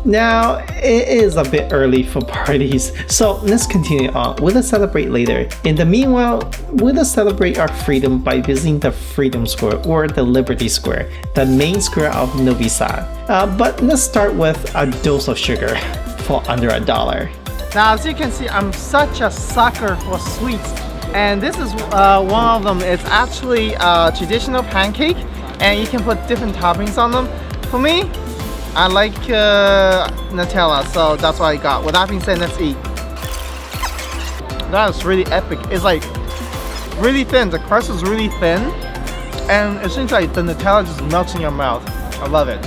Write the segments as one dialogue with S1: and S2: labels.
S1: Now, it is a bit early for parties, so let's continue on with a celebrate later. In the meanwhile, we'll celebrate our freedom by visiting the Freedom Square or the Liberty Square, the main square of Novi Sad. But let's start with a dose of sugar for under $1.
S2: Now, as you can see, I'm such a sucker for sweets, and this is one of them. It's actually a traditional pancake, and you can put different toppings on them. For me, I like Nutella, so that's what I got. With that being said, let's eat. That is really epic. It's like really thin. The crust is really thin, and it seems like the Nutella just melts in your mouth. I love it.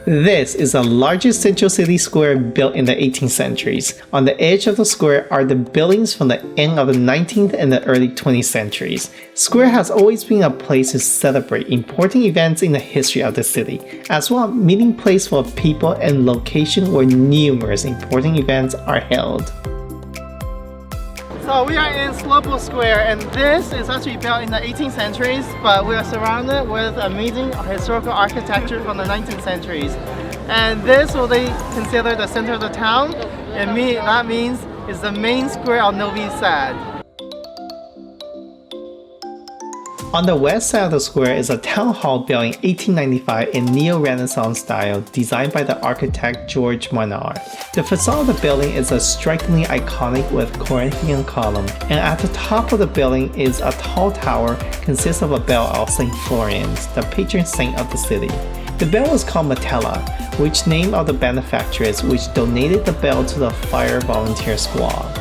S1: This is the largest central city square built in the 18th centuries. On the edge of the square are the buildings from the end of the 19th and the early 20th centuries. Square has always been a place to celebrate important events in the history of the city, as well as a meeting place for people and location where numerous important events are held.
S2: So we are in Slobode Square, and this is actually built in the 18th centuries, but we are surrounded with amazing historical architecture from the 19th centuries. And this will they consider the center of the town, and that means it's the main square of Novi Sad.
S1: On the west side of the square is a town hall built in 1895 in Neo-Renaissance style, designed by the architect George Maynard. The facade of the building is strikingly iconic with Corinthian column, and at the top of the building is a tall tower consists of a bell of St. Florian's, the patron saint of the city. The bell was called Nutella, which name of the benefactress which donated the bell to the fire volunteer squad.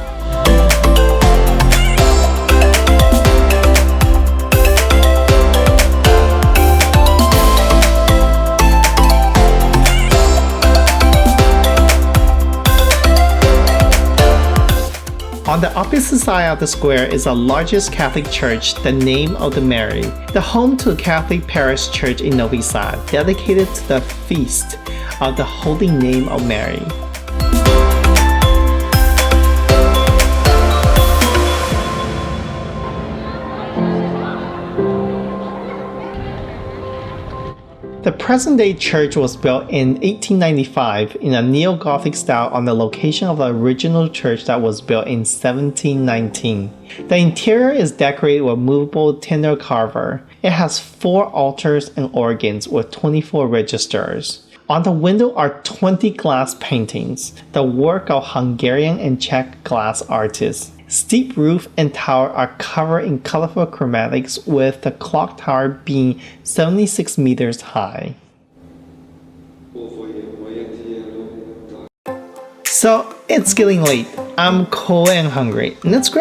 S1: On the opposite side of the square is the largest Catholic church, the Name of the Mary, the home to a Catholic parish church in Novi Sad, dedicated to the feast of the Holy Name of Mary. The present-day church was built in 1895 in a neo-Gothic style on the location of the original church that was built in 1719. The interior is decorated with movable timber carver. It has 4 altars and organs with 24 registers. On the window are 20 glass paintings, the work of Hungarian and Czech glass artists. Steep roof and tower are covered in colorful chromatics, with the clock tower being 76 meters high. So it's getting late. I'm cold and hungry. Let's grab